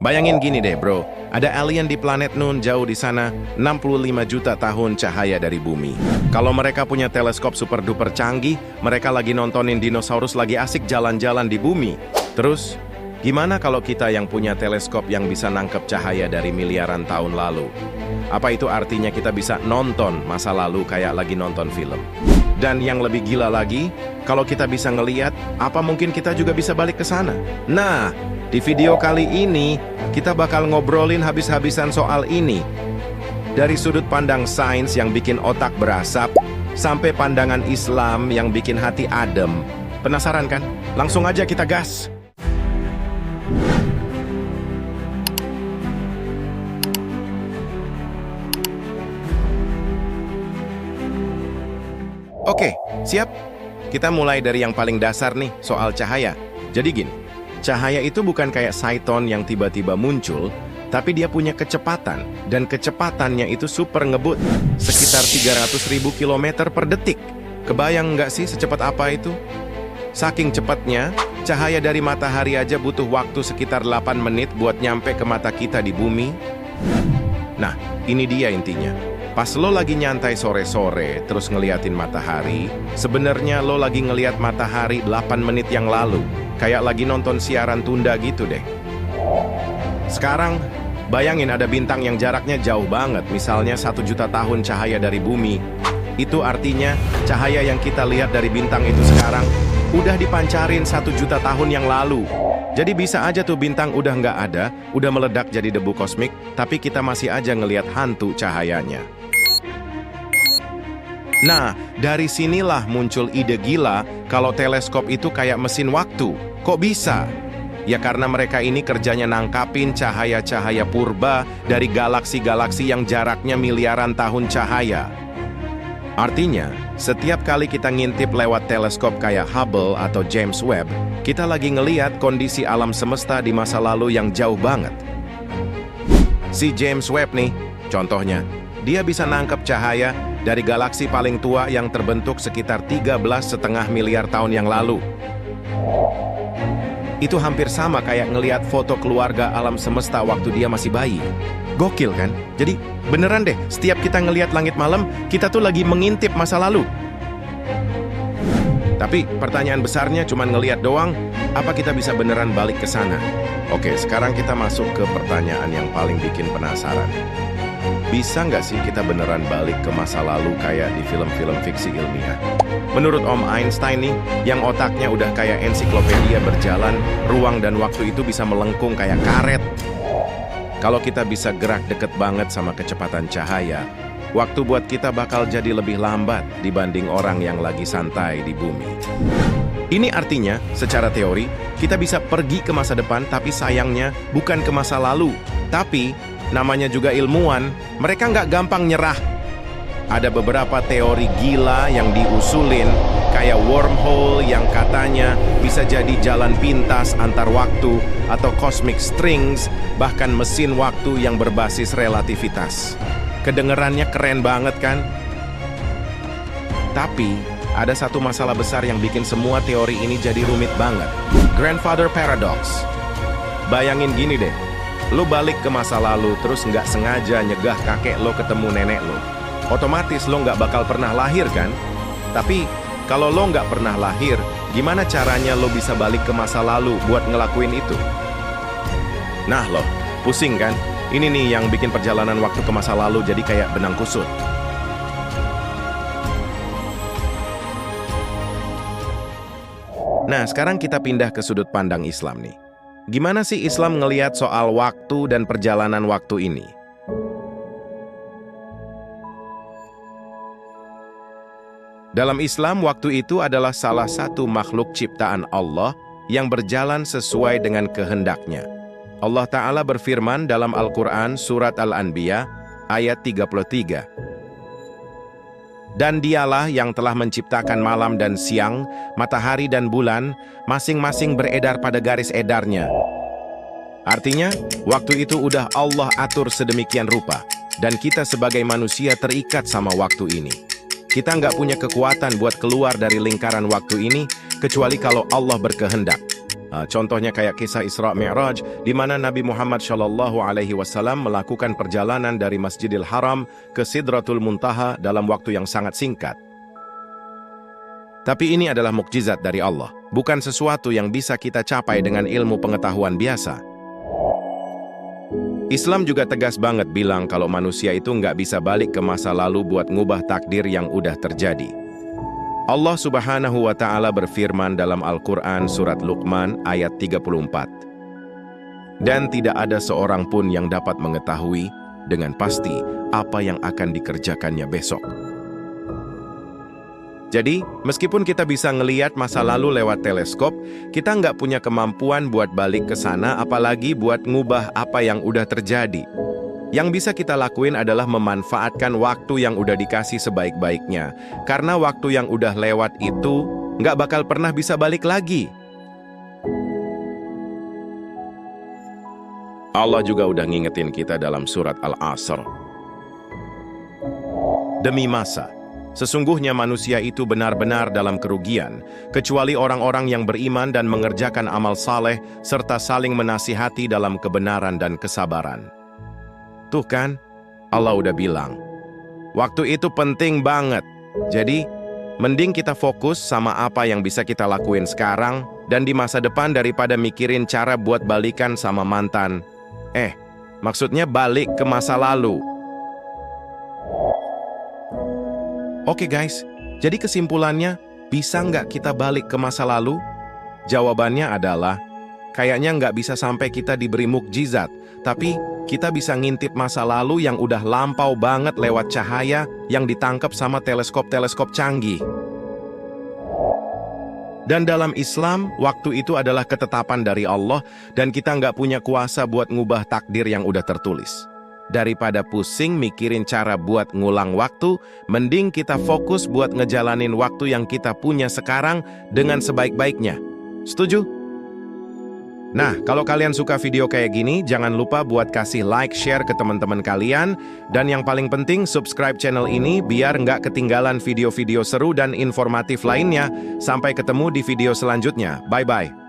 Bayangin gini deh bro, ada alien di planet Nun jauh di sana, 65 juta tahun cahaya dari bumi. Kalau mereka punya teleskop super duper canggih, mereka lagi nontonin dinosaurus lagi asik jalan-jalan di bumi. Terus, gimana kalau kita yang punya teleskop yang bisa nangkep cahaya dari miliaran tahun lalu? Apa itu artinya kita bisa nonton masa lalu kayak lagi nonton film? Dan yang lebih gila lagi, kalau kita bisa ngeliat, apa mungkin kita juga bisa balik ke sana? Nah, di video kali ini, kita bakal ngobrolin habis-habisan soal ini. Dari sudut pandang sains yang bikin otak berasap, sampai pandangan Islam yang bikin hati adem. Penasaran kan? Langsung aja kita gas! Oke, siap? Kita mulai dari yang paling dasar nih, soal cahaya. Jadi gini, cahaya itu bukan kayak photon yang tiba-tiba muncul, tapi dia punya kecepatan, dan kecepatannya itu super ngebut, sekitar 300.000 km per detik. Kebayang nggak sih secepat apa itu? Saking cepatnya, cahaya dari matahari aja butuh waktu sekitar 8 menit buat nyampe ke mata kita di bumi. Nah, ini dia intinya. Pas lo lagi nyantai sore-sore, terus ngeliatin matahari, sebenarnya lo lagi ngeliat matahari 8 menit yang lalu. Kayak lagi nonton siaran tunda gitu deh. Sekarang, bayangin ada bintang yang jaraknya jauh banget, misalnya 1 juta tahun cahaya dari bumi. Itu artinya, cahaya yang kita lihat dari bintang itu sekarang, udah dipancarin 1 juta tahun yang lalu. Jadi bisa aja tuh bintang udah nggak ada, udah meledak jadi debu kosmik, tapi kita masih aja ngelihat hantu cahayanya. Nah, dari sinilah muncul ide gila kalau teleskop itu kayak mesin waktu. Kok bisa? Ya karena mereka ini kerjanya nangkapin cahaya-cahaya purba dari galaksi-galaksi yang jaraknya miliaran tahun cahaya. Artinya, setiap kali kita ngintip lewat teleskop kayak Hubble atau James Webb, kita lagi ngeliat kondisi alam semesta di masa lalu yang jauh banget. Si James Webb nih, contohnya, dia bisa nangkep cahaya dari galaksi paling tua yang terbentuk sekitar 13,5 miliar tahun yang lalu. Itu hampir sama kayak ngelihat foto keluarga alam semesta waktu dia masih bayi. Gokil kan? Jadi beneran deh, setiap kita ngelihat langit malam, kita tuh lagi mengintip masa lalu. Tapi pertanyaan besarnya cuma ngelihat doang, apa kita bisa beneran balik ke sana? Oke, sekarang kita masuk ke pertanyaan yang paling bikin penasaran. Bisa nggak sih kita beneran balik ke masa lalu kayak di film-film fiksi ilmiah? Menurut Om Einstein nih, yang otaknya udah kayak ensiklopedia berjalan, ruang dan waktu itu bisa melengkung kayak karet. Kalau kita bisa gerak deket banget sama kecepatan cahaya, waktu buat kita bakal jadi lebih lambat dibanding orang yang lagi santai di bumi. Ini artinya, secara teori, kita bisa pergi ke masa depan, tapi sayangnya bukan ke masa lalu. Tapi, namanya juga ilmuwan, mereka nggak gampang nyerah. Ada beberapa teori gila yang diusulin, kayak wormhole yang katanya bisa jadi jalan pintas antar waktu, atau cosmic strings, bahkan mesin waktu yang berbasis relativitas. Kedengerannya keren banget kan? Tapi, ada satu masalah besar yang bikin semua teori ini jadi rumit banget. Grandfather paradox. Bayangin gini deh, lo balik ke masa lalu terus nggak sengaja nyegah kakek lo ketemu nenek lo. Otomatis lo nggak bakal pernah lahir kan? Tapi kalau lo nggak pernah lahir, gimana caranya lo bisa balik ke masa lalu buat ngelakuin itu? Nah lo, pusing kan? Ini nih yang bikin perjalanan waktu ke masa lalu jadi kayak benang kusut. Nah, sekarang kita pindah ke sudut pandang Islam nih. Gimana sih Islam ngelihat soal waktu dan perjalanan waktu ini? Dalam Islam, waktu itu adalah salah satu makhluk ciptaan Allah yang berjalan sesuai dengan kehendaknya. Allah Ta'ala berfirman dalam Al-Quran Surat Al-Anbiya ayat 33. Dan dialah yang telah menciptakan malam dan siang, matahari dan bulan, masing-masing beredar pada garis edarnya. Artinya, waktu itu udah Allah atur sedemikian rupa, dan kita sebagai manusia terikat sama waktu ini. Kita nggak punya kekuatan buat keluar dari lingkaran waktu ini, kecuali kalau Allah berkehendak. Contohnya kayak kisah Isra Mi'raj, di mana Nabi Muhammad SAW melakukan perjalanan dari Masjidil Haram ke Sidratul Muntaha dalam waktu yang sangat singkat. Tapi ini adalah mukjizat dari Allah, bukan sesuatu yang bisa kita capai dengan ilmu pengetahuan biasa. Islam juga tegas banget bilang kalau manusia itu nggak bisa balik ke masa lalu buat ngubah takdir yang udah terjadi. Allah Subhanahu wa Ta'ala berfirman dalam Al-Quran Surat Luqman ayat 34. Dan tidak ada seorang pun yang dapat mengetahui dengan pasti apa yang akan dikerjakannya besok. Jadi, meskipun kita bisa ngeliat masa lalu lewat teleskop, kita nggak punya kemampuan buat balik ke sana, apalagi buat ngubah apa yang udah terjadi. Yang bisa kita lakuin adalah memanfaatkan waktu yang udah dikasih sebaik-baiknya. Karena waktu yang udah lewat itu nggak bakal pernah bisa balik lagi. Allah juga udah ngingetin kita dalam surat Al-Asr. Demi masa, sesungguhnya manusia itu benar-benar dalam kerugian, kecuali orang-orang yang beriman dan mengerjakan amal saleh, serta saling menasihati dalam kebenaran dan kesabaran. Tuh kan, Allah udah bilang, waktu itu penting banget. Jadi, mending kita fokus sama apa yang bisa kita lakuin sekarang dan di masa depan daripada mikirin cara buat balikan sama mantan. Maksudnya balik ke masa lalu. Oke guys, jadi kesimpulannya, bisa nggak kita balik ke masa lalu? Jawabannya adalah, kayaknya nggak bisa sampai kita diberi mukjizat, tapi kita bisa ngintip masa lalu yang udah lampau banget lewat cahaya yang ditangkap sama teleskop-teleskop canggih. Dan dalam Islam, waktu itu adalah ketetapan dari Allah dan kita nggak punya kuasa buat ngubah takdir yang udah tertulis. Daripada pusing mikirin cara buat ngulang waktu, mending kita fokus buat ngejalanin waktu yang kita punya sekarang dengan sebaik-baiknya. Setuju? Nah, kalau kalian suka video kayak gini, jangan lupa buat kasih like, share ke teman-teman kalian. Dan yang paling penting, subscribe channel ini biar nggak ketinggalan video-video seru dan informatif lainnya. Sampai ketemu di video selanjutnya. Bye-bye.